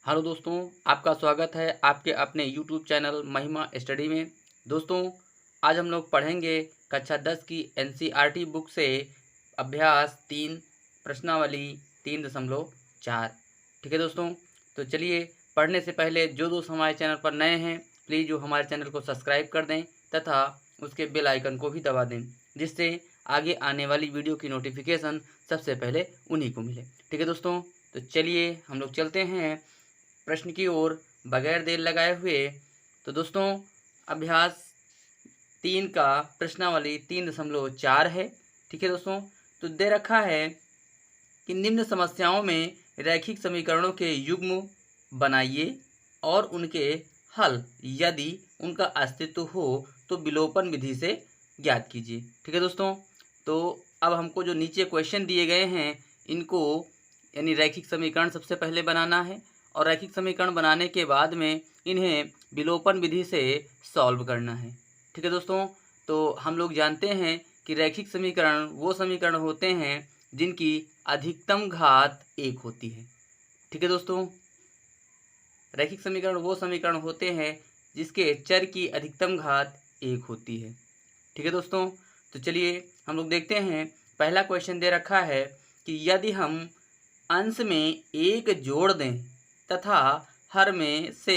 Hello दोस्तों, आपका स्वागत है आपके अपने यूट्यूब चैनल महिमा स्टडी में। दोस्तों, आज हम लोग पढ़ेंगे कक्षा 10 की एनसीईआरटी बुक से अभ्यास 3 प्रश्नावली 3.4। ठीक है दोस्तों, तो चलिए पढ़ने से पहले जो दोस्त हमारे चैनल पर नए हैं प्लीज़ जो हमारे चैनल को सब्सक्राइब कर दें तथा उसके बेल आइकन को भी दबा दें, जिससे आगे आने वाली वीडियो की नोटिफिकेशन सबसे पहले उन्हीं को मिले। ठीक है दोस्तों, तो चलिए हम लोग चलते हैं प्रश्न की ओर बगैर देर लगाए हुए। तो दोस्तों, अभ्यास 3 का प्रश्नावली 3.4 है। ठीक है दोस्तों, तो दे रखा है कि निम्न समस्याओं में रैखिक समीकरणों के युग्म बनाइए और उनके हल यदि उनका अस्तित्व हो तो विलोपन विधि से ज्ञात कीजिए। ठीक है दोस्तों, तो अब हमको जो नीचे क्वेश्चन दिए गए हैं इनको यानी रैखिक समीकरण सबसे पहले बनाना है और रैखिक समीकरण बनाने के बाद में इन्हें विलोपन विधि से सॉल्व करना है। ठीक है दोस्तों, तो हम लोग जानते हैं कि रैखिक समीकरण वो समीकरण होते हैं जिनकी अधिकतम घात 1 होती है। ठीक है दोस्तों, रैखिक समीकरण वो समीकरण होते हैं जिसके चर की अधिकतम घात 1 होती है। ठीक है दोस्तों, तो चलिए हम लोग देखते हैं। पहला क्वेश्चन दे रखा है कि यदि हम अंश में 1 जोड़ दें तथा हर में से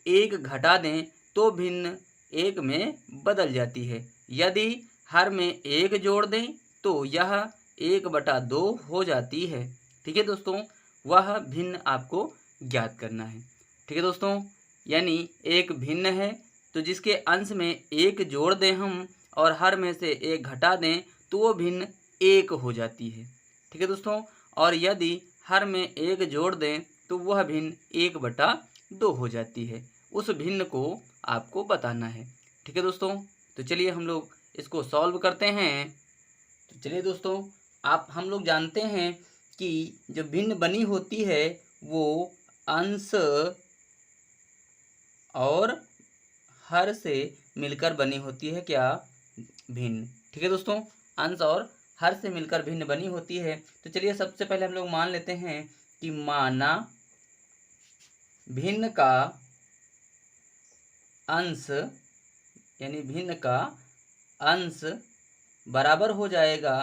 1 घटा दें तो भिन्न 1 में बदल जाती है। यदि हर में 1 जोड़ दें तो यह 1/2 हो जाती है। ठीक है दोस्तों, वह भिन्न आपको ज्ञात करना है। ठीक है दोस्तों, यानी एक भिन्न है तो जिसके अंश में 1 जोड़ दें हम और हर में से 1 घटा दें तो वो भिन्न 1 हो जाती है। ठीक है दोस्तों, और यदि हर में 1 जोड़ दें तो वह भिन्न 1/2 हो जाती है। उस भिन्न को आपको बताना है। ठीक है दोस्तों, तो चलिए हम लोग इसको सॉल्व करते हैं। तो चलिए दोस्तों, हम लोग जानते हैं कि जो भिन्न बनी होती है वो अंश और हर से मिलकर बनी होती है। क्या? भिन्न। ठीक है दोस्तों, अंश और हर से मिलकर भिन्न बनी होती है। तो चलिए सबसे पहले हम लोग मान लेते हैं कि माना भिन्न का अंश यानी भिन्न का अंश बराबर हो जाएगा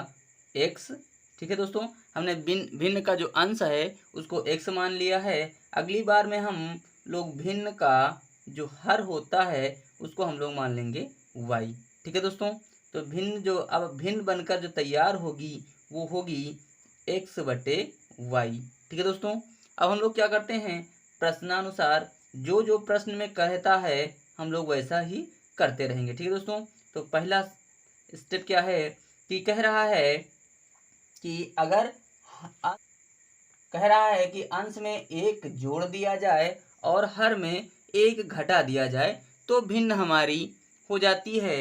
x। ठीक है दोस्तों, हमने भिन्न का जो अंश है उसको x मान लिया है। अगली बार में हम लोग भिन्न का जो हर होता है उसको हम लोग मान लेंगे y। ठीक है दोस्तों, तो भिन्न जो अब भिन्न बनकर जो तैयार होगी वो होगी x/y। ठीक है दोस्तों, अब हम लोग क्या करते हैं, प्रश्नानुसार जो जो प्रश्न में कहता है हम लोग वैसा ही करते रहेंगे। ठीक है दोस्तों, तो पहला स्टेप क्या है कि कह रहा है कि अगर कह रहा है कि अंश में 1 जोड़ दिया जाए और हर में 1 घटा दिया जाए तो भिन्न हमारी हो जाती है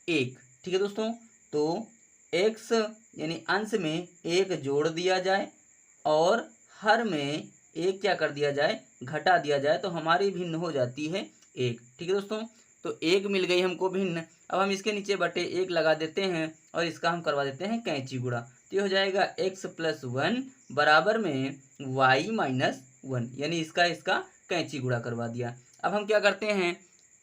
1। ठीक है दोस्तों, तो x यानी अंश में 1 जोड़ दिया जाए और हर में 1 क्या कर दिया जाए, घटा दिया जाए तो हमारी भिन्न हो जाती है 1। ठीक है दोस्तों, तो 1 मिल गई हमको भिन्न। अब हम इसके नीचे बटे 1 लगा देते हैं और इसका हम करवा देते हैं कैंची गुणा। तो ये हो जाएगा x+1 बराबर में y-1, यानी इसका कैंची गुणा करवा दिया। अब हम क्या करते हैं,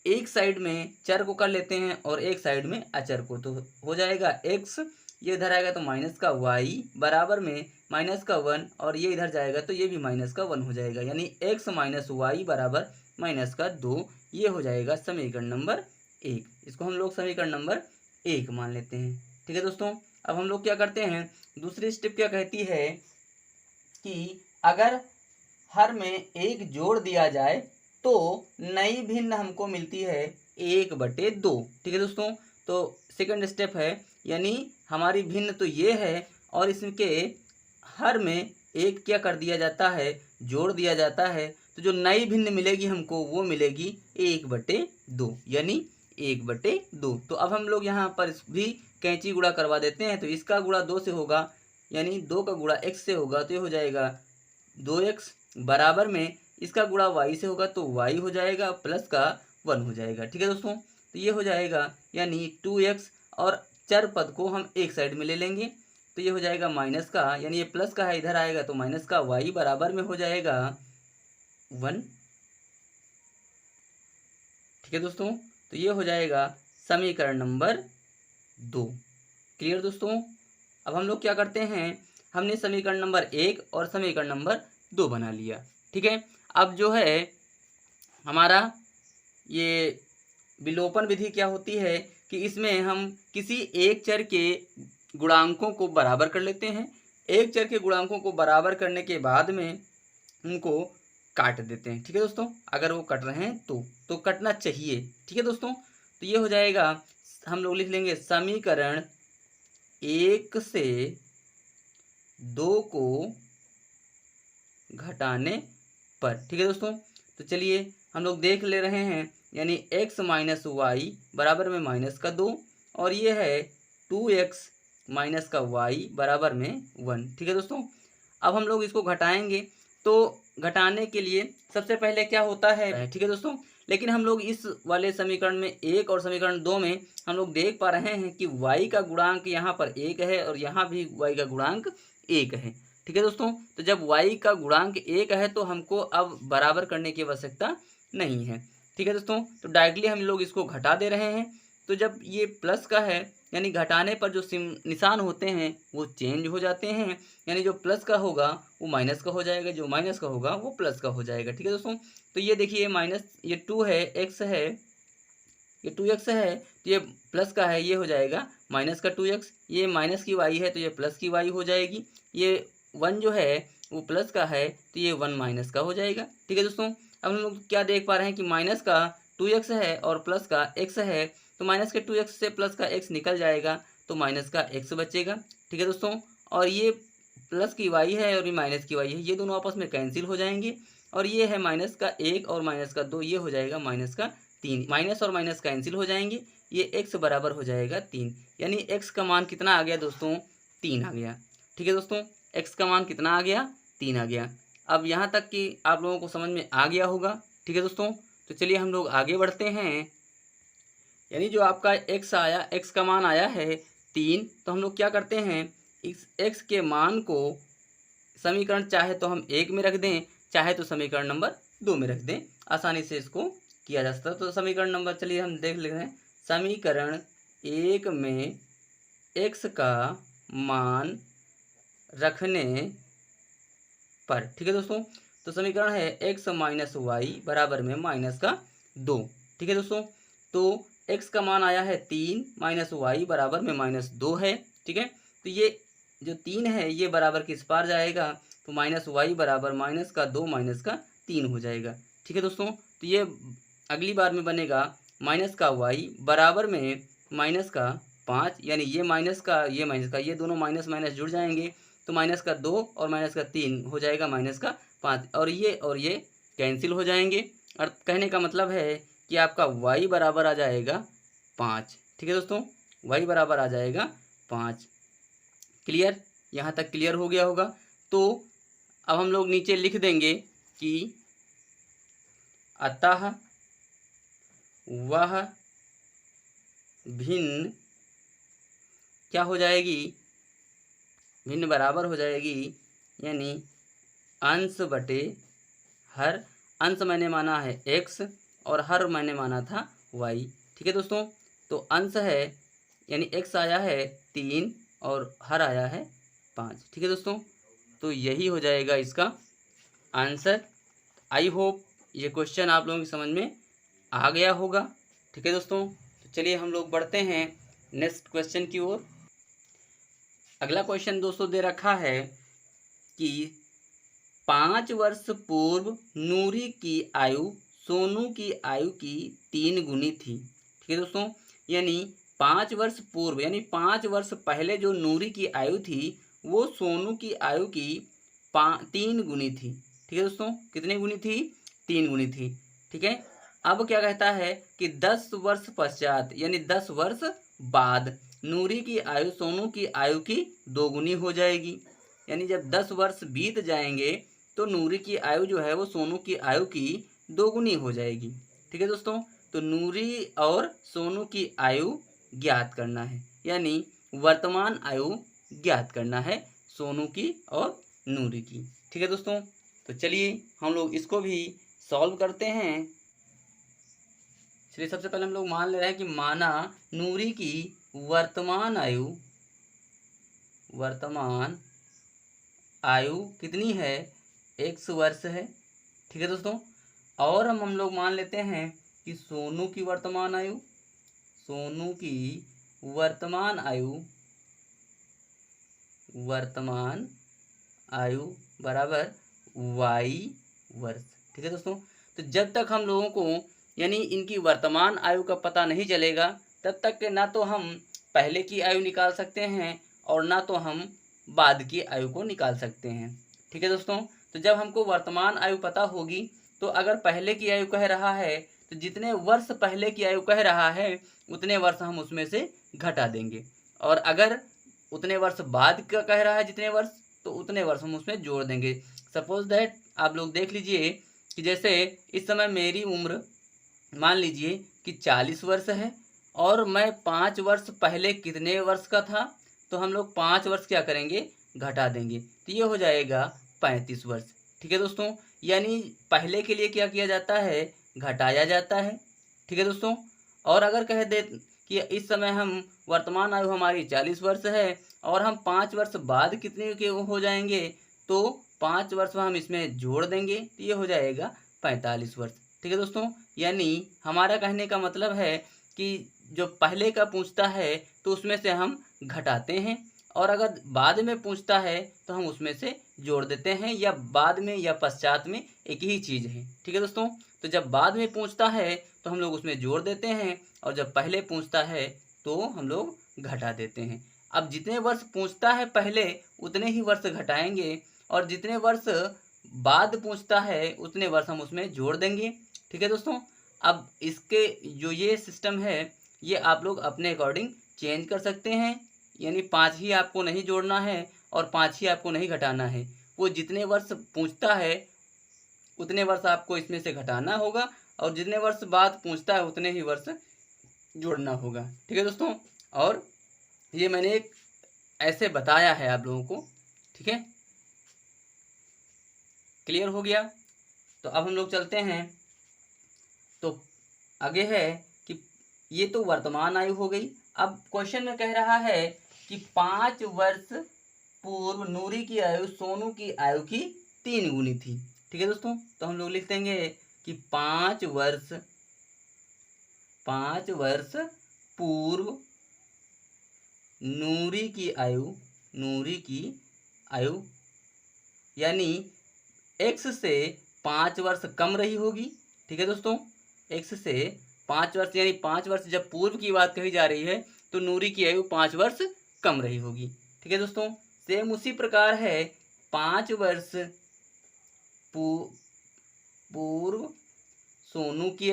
एक साइड में चर को कर लेते हैं और एक साइड में अचर को। तो हो जाएगा x, ये इधर आएगा तो माइनस का y बराबर में -1 और ये इधर जाएगा तो ये भी -1 हो जाएगा, यानी x - y बराबर -2। ये हो जाएगा समीकरण नंबर 1। इसको हम लोग समीकरण नंबर 1 मान लेते हैं। ठीक है दोस्तों, अब हम लोग क्या करते हैं, दूसरी स्टेप क्या कहती है कि अगर हर में 1 जोड़ दिया जाए तो नई भिन्न हमको मिलती है 1/2। ठीक है दोस्तों, तो सेकंड स्टेप है, यानी हमारी भिन्न तो ये है और इसके हर में 1 क्या कर दिया जाता है, जोड़ दिया जाता है। तो जो नई भिन्न मिलेगी हमको वो मिलेगी 1/2, यानी 1/2। तो अब हम लोग यहाँ पर भी कैंची गुणा करवा देते हैं। तो इसका गुणा 2 से होगा, यानी 2 का गुणा x से होगा तो ये हो जाएगा 2x बराबर में इसका गुणा y से होगा तो y हो जाएगा प्लस का 1 हो जाएगा। ठीक है दोस्तों, तो ये हो जाएगा यानी 2x और चर पद को हम एक साइड में ले लेंगे तो ये हो जाएगा माइनस का, यानी ये प्लस का है इधर आएगा तो माइनस का y बराबर में हो जाएगा 1। ठीक है दोस्तों, तो ये हो जाएगा समीकरण नंबर 2। क्लियर दोस्तों। अब हम लोग क्या करते हैं, हमने समीकरण नंबर 1 और समीकरण नंबर 2 बना लिया। ठीक है, अब जो है हमारा ये विलोपन विधि क्या होती है कि इसमें हम किसी एक चर के गुणांकों को बराबर कर लेते हैं। एक चर के गुणांकों को बराबर करने के बाद में उनको काट देते हैं। ठीक है दोस्तों, अगर वो कट रहे हैं तो कटना चाहिए। ठीक है दोस्तों, तो ये हो जाएगा, हम लोग लिख लेंगे समीकरण 1 से 2 को घटाने पर। ठीक है दोस्तों, तो चलिए हम लोग देख ले रहे हैं, यानी x माइनस वाई बराबर में माइनस का 2 और ये है 2x माइनस का y बराबर में 1। ठीक है दोस्तों, अब हम लोग इसको घटाएंगे, तो घटाने के लिए सबसे पहले क्या होता है, ठीक है दोस्तों, लेकिन हम लोग इस वाले समीकरण में 1 और समीकरण 2 में हम लोग देख पा रहे हैं कि y का गुणांक यहाँ पर 1 है और यहाँ भी y का गुणांक 1 है। ठीक है दोस्तों, तो जब y का गुणांक 1 है तो हमको अब बराबर करने की आवश्यकता नहीं है। ठीक है दोस्तों, तो डायरेक्टली हम लोग इसको घटा दे रहे हैं। तो जब ये प्लस का है, यानी घटाने पर जो निशान होते हैं वो चेंज हो जाते हैं, यानी जो प्लस का होगा वो माइनस का हो जाएगा, जो माइनस का होगा वो प्लस का हो जाएगा। ठीक है दोस्तों, तो ये देखिए माइनस, ये 2 है, x है, ये 2x है, तो ये प्लस का है, ये हो जाएगा माइनस का 2x। ये माइनस की y है तो ये प्लस की y हो जाएगी। ये 1 जो है वो प्लस का है तो ये 1 माइनस का हो जाएगा। ठीक है दोस्तों, अब हम लोग क्या देख पा रहे हैं कि माइनस का 2x है और प्लस का x है, तो माइनस के 2x से प्लस का x निकल जाएगा तो माइनस का x बचेगा। ठीक है दोस्तों, और ये प्लस की y है और ये माइनस की y है, ये दोनों आपस में कैंसिल हो जाएंगे और ये है माइनस का 1 और माइनस का 2, ये हो जाएगा माइनस का 3। माइनस और माइनस कैंसिल हो जाएंगे, ये x बराबर हो जाएगा 3, यानी x का मान कितना आ गया दोस्तों, 3 आ गया। ठीक है दोस्तों, x का मान कितना आ गया, 3 आ गया। अब यहाँ तक कि आप लोगों को समझ में आ गया होगा। ठीक है दोस्तों, तो चलिए हम लोग आगे बढ़ते हैं। यानी जो आपका x आया, x का मान आया है 3, तो हम लोग क्या करते हैं, इस x के मान को समीकरण चाहे तो हम 1 में रख दें, चाहे तो समीकरण नंबर 2 में रख दें, आसानी से इसको किया जा सकता है। तो समीकरण नंबर चलिए हम देख लेते हैं, समीकरण 1 में x का मान रखने पर। ठीक है दोस्तों, तो समीकरण है x माइनस वाई बराबर में माइनस का 2। ठीक है दोस्तों, तो x का मान आया है 3 माइनस वाई बराबर में माइनस 2 है। ठीक है, तो ये जो 3 है ये बराबर किस पार जाएगा, तो माइनस वाई बराबर माइनस का 2 माइनस का 3 हो जाएगा। ठीक है दोस्तों, तो ये अगली बार में बनेगा माइनस का वाई बराबर में माइनस का 5, यानी ये माइनस का ये दोनों माइनस माइनस जुड़ जाएंगे तो माइनस का 2 और माइनस का 3 हो जाएगा माइनस का 5, और ये कैंसिल हो जाएंगे। और कहने का मतलब है कि आपका y बराबर आ जाएगा 5। ठीक है दोस्तों, y बराबर आ जाएगा 5। क्लियर, यहाँ तक क्लियर हो गया होगा। तो अब हम लोग नीचे लिख देंगे कि अतः वह भिन्न क्या हो जाएगी, भिन्न बराबर हो जाएगी, यानी अंश बटे हर, अंश मैंने माना है x और हर मैंने माना था y। ठीक है दोस्तों, तो अंश है यानी x आया है 3 और हर आया है 5। ठीक है दोस्तों, तो यही हो जाएगा इसका आंसर। आई होप ये क्वेश्चन आप लोगों की समझ में आ गया होगा। ठीक है दोस्तों, तो चलिए हम लोग बढ़ते हैं नेक्स्ट क्वेश्चन की ओर। अगला क्वेश्चन दोस्तों दे रखा है कि 5 वर्ष पूर्व नूरी की आयु सोनू की आयु की 3 गुनी थी। ठीक है दोस्तों, यानी 5 वर्ष पूर्व यानी 5 वर्ष पहले जो नूरी की आयु थी वो सोनू की आयु की 3 गुनी थी। ठीक है दोस्तों, कितनी गुनी थी, 3 गुनी थी। ठीक है, अब क्या कहता है कि 10 वर्ष पश्चात यानी 10 वर्ष बाद नूरी की आयु सोनू की आयु की 2 गुनी हो जाएगी। यानी जब 10 वर्ष बीत जाएंगे तो नूरी की आयु जो है वो सोनू की आयु की 2 गुनी हो जाएगी। ठीक है दोस्तों, तो नूरी और सोनू की आयु ज्ञात करना है, यानी वर्तमान आयु ज्ञात करना है सोनू की और नूरी की। ठीक है दोस्तों, तो चलिए हम लोग इसको भी सॉल्व करते हैं। चलिए सबसे पहले हम लोग मान ले रहे हैं कि माना नूरी की वर्तमान आयु कितनी है, x वर्ष है। ठीक है दोस्तों। और हम लोग मान लेते हैं कि सोनू की वर्तमान आयु बराबर y वर्ष। ठीक है दोस्तों। तो जब तक हम लोगों को यानी इनकी वर्तमान आयु का पता नहीं चलेगा तब तक के ना तो हम पहले की आयु निकाल सकते हैं और ना तो हम बाद की आयु को निकाल सकते हैं। ठीक है दोस्तों। तो जब हमको वर्तमान आयु पता होगी तो अगर पहले की आयु कह रहा है तो जितने वर्ष पहले की आयु कह रहा है उतने वर्ष हम उसमें से घटा देंगे, और अगर उतने वर्ष बाद का कह रहा है जितने वर्ष तो उतने वर्ष हम उसमें जोड़ देंगे। सपोज दैट आप लोग देख लीजिए कि जैसे इस समय मेरी उम्र मान लीजिए कि 40 वर्ष है और मैं 5 वर्ष पहले कितने वर्ष का था, तो हम लोग 5 वर्ष क्या करेंगे, घटा देंगे, तो ये हो जाएगा 35 वर्ष। ठीक है दोस्तों। यानी पहले के लिए क्या किया जाता है, घटाया जाता है। ठीक है दोस्तों। और अगर कह दे कि इस समय हम वर्तमान आयु हमारी 40 वर्ष है और हम 5 वर्ष बाद कितने के हो जाएंगे, तो 5 वर्ष हम इसमें जोड़ देंगे तो ये हो जाएगा 45 वर्ष। ठीक है दोस्तों। यानी हमारा कहने का मतलब है कि जो पहले का पूछता है तो उसमें से हम घटाते हैं, और अगर बाद में पूछता है तो हम उसमें से जोड़ देते हैं, या बाद में या पश्चात में एक ही चीज़ है। ठीक है दोस्तों। तो जब बाद में पूछता है तो हम लोग उसमें जोड़ देते हैं, और जब पहले पूछता है तो हम लोग घटा देते हैं। अब जितने वर्ष पूछता है पहले उतने ही वर्ष घटाएंगे, और जितने वर्ष बाद पूछता है उतने वर्ष हम उसमें जोड़ देंगे। ठीक है दोस्तों। अब इसके जो ये सिस्टम है ये आप लोग अपने अकॉर्डिंग चेंज कर सकते हैं, यानी 5 ही आपको नहीं जोड़ना है और 5 ही आपको नहीं घटाना है। वो जितने वर्ष पूछता है उतने वर्ष आपको इसमें से घटाना होगा, और जितने वर्ष बाद पूछता है उतने ही वर्ष जोड़ना होगा। ठीक है दोस्तों। और ये मैंने एक ऐसे बताया है आप लोगों को। ठीक है, क्लियर हो गया। तो अब हम लोग चलते हैं, तो आगे है कि ये तो वर्तमान आयु हो गई। अब क्वेश्चन में कह रहा है कि 5 वर्ष पूर्व नूरी की आयु सोनू की आयु की 3 गुनी थी। ठीक है दोस्तों। तो हम लोग लिख देंगे कि 5 वर्ष पूर्व नूरी की आयु यानी x से 5 वर्ष कम रही होगी। ठीक है दोस्तों। x से 5 वर्ष यानी 5 वर्ष जब पूर्व की बात कही जा रही है तो नूरी की आयु 5 वर्ष कम रही होगी। ठीक है दोस्तों। सेम उसी प्रकार है 5 वर्ष पूर्व सोनू की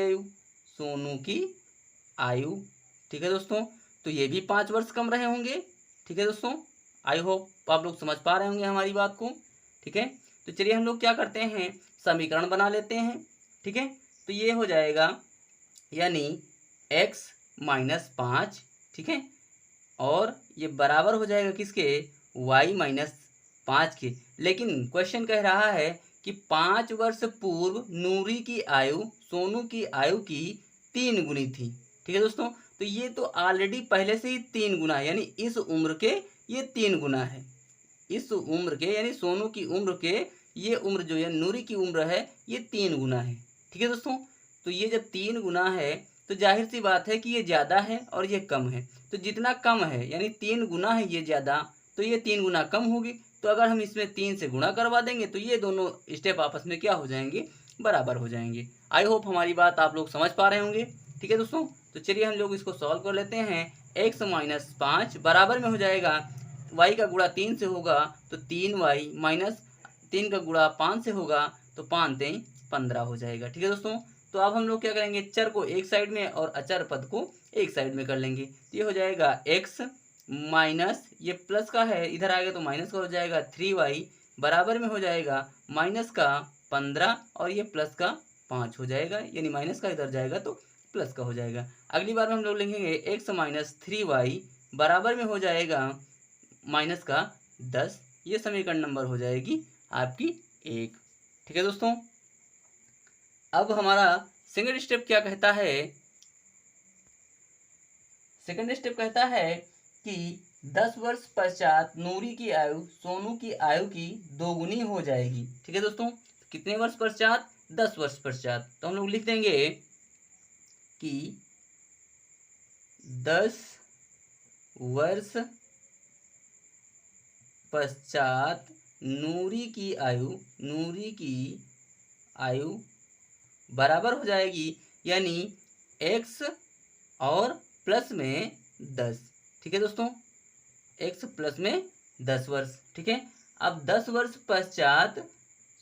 आयु। ठीक है दोस्तों। तो ये भी 5 वर्ष कम रहे होंगे। ठीक है दोस्तों। आई होप आप लोग समझ पा रहे होंगे हमारी बात को। ठीक है। तो चलिए हम लोग क्या करते हैं, समीकरण बना लेते हैं। ठीक है। तो ये हो जाएगा यानी x माइनस 5। ठीक है। और ये बराबर हो जाएगा किसके, y माइनस 5 के। लेकिन क्वेश्चन कह रहा है कि 5 वर्ष पूर्व नूरी की आयु सोनू की आयु की 3 गुनी थी। ठीक है दोस्तों। तो ये तो ऑलरेडी पहले से ही 3 गुना है, यानी इस उम्र के ये 3 गुना है। इस उम्र के यानी सोनू की उम्र के ये उम्र जो है नूरी की उम्र है ये 3 गुना है। ठीक है दोस्तों। तो ये जब 3 गुना है तो जाहिर सी बात है कि ये ज़्यादा है और ये कम है। तो जितना कम है यानी 3 गुना है ये ज़्यादा, तो ये 3 गुना कम होगी। तो अगर हम इसमें 3 से गुणा करवा देंगे तो ये दोनों स्टेप आपस में क्या हो जाएंगे, बराबर हो जाएंगे। आई होप हमारी बात आप लोग समझ पा रहे होंगे। ठीक है दोस्तों। तो चलिए हम लोग इसको सॉल्व कर लेते हैं। x माइनस 5 बराबर में हो जाएगा y का गुणा 3 से होगा तो 3y माइनस 3 का गुणा 5 से होगा तो 5 3 15 हो जाएगा। ठीक है दोस्तों। तो अब हम लोग क्या करेंगे, चर को एक साइड में और अचर पद को एक साइड में कर लेंगे। तो ये हो जाएगा x माइनस ये प्लस का है इधर आएगा तो माइनस का हो जाएगा 3y बराबर में हो जाएगा माइनस का 15 और ये प्लस का 5 हो जाएगा, यानी माइनस का इधर जाएगा तो प्लस का हो जाएगा। अगली बार में हम लोग लिखेंगे x माइनस 3y बराबर में हो जाएगा माइनस का 10। ये समीकरण नंबर हो जाएगी आपकी 1। ठीक है दोस्तों। अब हमारा सेकंड स्टेप क्या कहता है, सेकंड स्टेप कहता है कि 10 वर्ष पश्चात नूरी की आयु सोनू की आयु की दोगुनी हो जाएगी। ठीक है दोस्तों, कितने वर्ष पश्चात, 10 वर्ष पश्चात। तो हम लोग लिख देंगे कि 10 वर्ष पश्चात नूरी की आयु बराबर हो जाएगी, यानी x और प्लस में 10। ठीक है दोस्तों, x प्लस में 10 वर्ष। ठीक है, अब 10 वर्ष पश्चात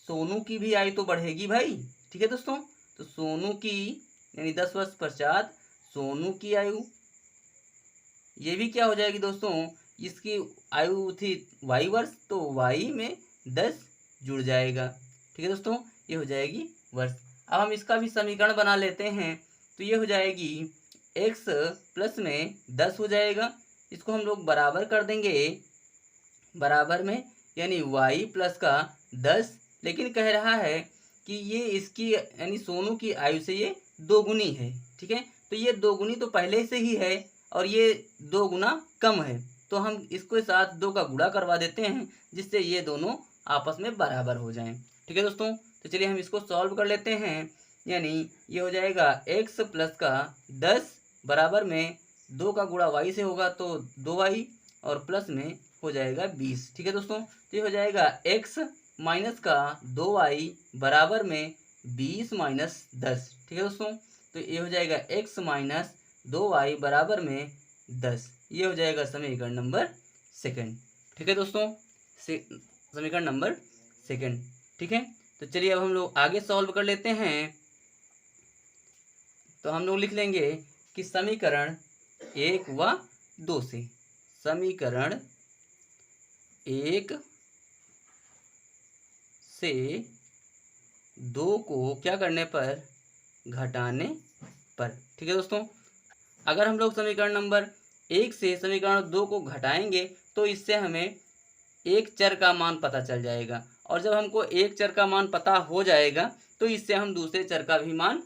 सोनू की भी आयु तो बढ़ेगी भाई। ठीक है दोस्तों, तो सोनू की यानी 10 वर्ष पश्चात सोनू की आयु, ये भी क्या हो जाएगी दोस्तों, इसकी आयु थी y वर्ष, तो y में 10 जुड़ जाएगा। ठीक है दोस्तों, ये हो जाएगी वर्ष। अब हम इसका भी समीकरण बना लेते हैं, तो ये हो जाएगी x प्लस में 10 हो जाएगा, इसको हम लोग बराबर कर देंगे बराबर में, यानी y प्लस का 10, लेकिन कह रहा है कि ये इसकी यानी सोनू की आयु से ये दोगुनी है। ठीक है, तो ये दोगुनी तो पहले से ही है और ये 2 गुना कम है, तो हम इसको साथ 2 का गुणा करवा देते हैं, जिससे ये दोनों आपस में बराबर हो जाएं। ठीक है दोस्तों, तो चलिए हम इसको सॉल्व कर लेते हैं, यानी ये हो जाएगा x प्लस का 10 बराबर में 2 का गुणा y से होगा तो 2y और प्लस में हो जाएगा 20। ठीक है दोस्तों, तो ये हो जाएगा x माइनस का 2y बराबर में 20 माइनस 10। ठीक है दोस्तों, तो ये हो जाएगा x माइनस 2y बराबर में 10। ये हो जाएगा समीकरण नंबर सेकंड। ठीक है दोस्तों, समीकरण नंबर सेकंड। ठीक है, तो चलिए अब हम लोग आगे सॉल्व कर लेते हैं। तो हम लोग लिख लेंगे कि समीकरण 1 व 2 से, समीकरण 1 से 2 को क्या करने पर, घटाने पर। ठीक है दोस्तों, अगर हम लोग समीकरण नंबर 1 से समीकरण 2 को घटाएंगे तो इससे हमें एक चर का मान पता चल जाएगा, और जब हमको एक चर का मान पता हो जाएगा तो इससे हम दूसरे चर का भी मान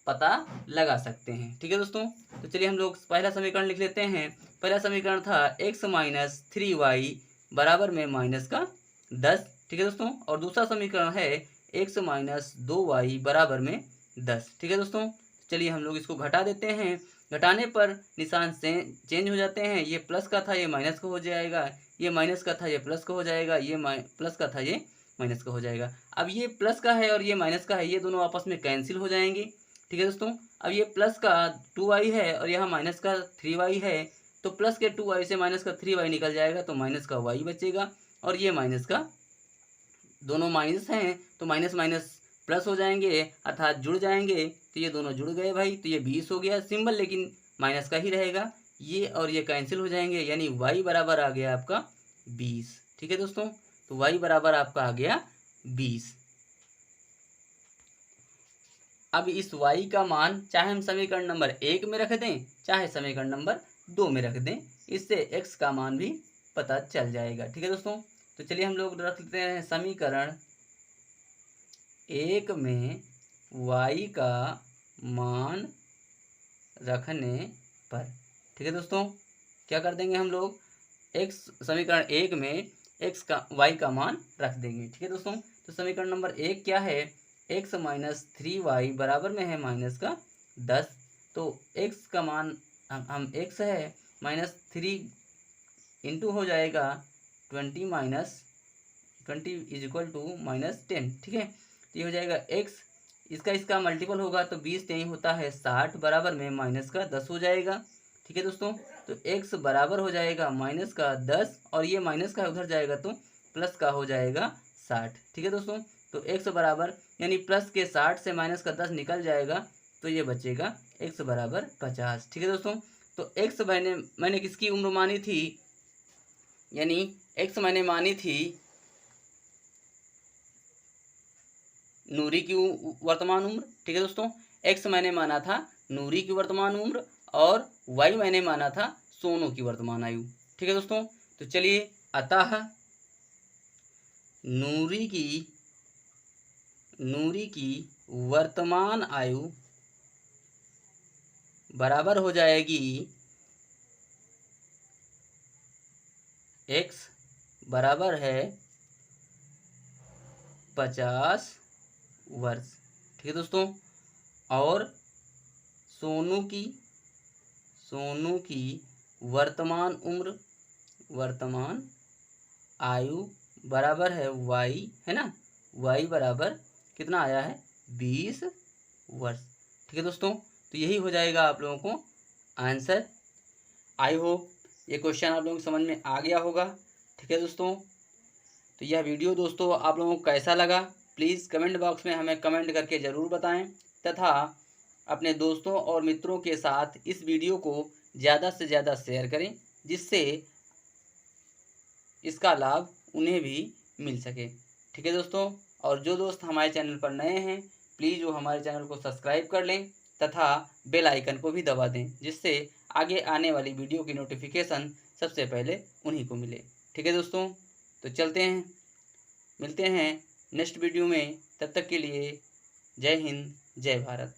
पता लगा सकते हैं। ठीक है दोस्तों, तो चलिए हम लोग पहला समीकरण लिख लेते हैं। पहला समीकरण था x माइनस 3y बराबर में माइनस का 10। ठीक है दोस्तों, और दूसरा समीकरण है x माइनस 2y बराबर में 10। ठीक है दोस्तों, चलिए हम लोग इसको घटा देते हैं। घटाने पर निशान से चेंज हो जाते हैं, ये प्लस का था ये माइनस का हो जाएगा, ये माइनस का था ये प्लस का हो जाएगा, ये प्लस का था ये माइनस का हो जाएगा। अब ये प्लस का है और ये माइनस का है, ये दोनों आपस में कैंसिल हो जाएंगे। ठीक है दोस्तों, अब ये प्लस का 2y है और यहाँ माइनस का 3y है, तो प्लस के 2y से माइनस का 3y निकल जाएगा, तो माइनस का y बचेगा, और ये माइनस का, दोनों माइनस हैं तो माइनस माइनस प्लस हो जाएंगे, अर्थात जुड़ जाएंगे, तो ये दोनों जुड़ गए भाई, तो ये 20 हो गया सिंबल, लेकिन माइनस का ही रहेगा, ये और ये कैंसिल हो जाएंगे, यानी y बराबर आ गया आपका 20। ठीक है दोस्तों, तो y बराबर आपका आ गया 20। अब इस y का मान चाहे हम समीकरण नंबर 1 में रख दें चाहे समीकरण नंबर 2 में रख दें, इससे x का मान भी पता चल जाएगा। ठीक है दोस्तों, तो चलिए हम लोग रख लेते हैं समीकरण 1 में y का मान रखने पर। ठीक है दोस्तों, क्या कर देंगे हम लोग, x समीकरण 1 में y का मान रख देंगे। ठीक है दोस्तों, तो समीकरण नंबर 1 क्या है, x माइनस 3y बराबर में है माइनस का 10, तो x का मान हम x है माइनस 3 इंटू हो जाएगा 20 minus 20 is equal to minus 10। ठीक है, तो ये हो जाएगा x, इसका मल्टीपल होगा तो 20 3 होता है 60 बराबर में माइनस का 10 हो जाएगा। ठीक है दोस्तों, तो x बराबर हो जाएगा माइनस का 10 और ये माइनस का उधर जाएगा तो प्लस का हो जाएगा 60। ठीक है दोस्तों, तो x बराबर यानी प्लस के 60 से माइनस का 10 निकल जाएगा, तो ये बचेगा x बराबर 50। ठीक है दोस्तों, तो x मैंने किसकी उम्र मानी थी, यानी x मैंने मानी थी नूरी की वर्तमान उम्र। ठीक है दोस्तों, x मैंने माना था नूरी की वर्तमान उम्र और y मैंने माना था सोनू की वर्तमान आयु। ठीक है दोस्तों, तो चलिए, अतः नूरी की नूरी की वर्तमान आयु बराबर हो जाएगी x बराबर है 50 वर्ष। ठीक है दोस्तों। और सोनू की वर्तमान आयु बराबर है y, है ना, y बराबर कितना आया है 20 वर्ष। ठीक है दोस्तों, तो यही हो जाएगा आप लोगों को आंसर। आई होप ये क्वेश्चन आप लोगों को समझ में आ गया होगा। ठीक है दोस्तों, तो यह वीडियो दोस्तों आप लोगों को कैसा लगा प्लीज़ कमेंट बॉक्स में हमें कमेंट करके ज़रूर बताएं, तथा अपने दोस्तों और मित्रों के साथ इस वीडियो को ज़्यादा से ज़्यादा शेयर करें, जिससे इसका लाभ उन्हें भी मिल सके। ठीक है दोस्तों, और जो दोस्त हमारे चैनल पर नए हैं प्लीज़ वो हमारे चैनल को सब्सक्राइब कर लें तथा बेल आइकन को भी दबा दें, जिससे आगे आने वाली वीडियो की नोटिफिकेशन सबसे पहले उन्हीं को मिले। ठीक है दोस्तों, तो चलते हैं, मिलते हैं नेक्स्ट वीडियो में। तब तक के लिए जय हिंद, जय भारत।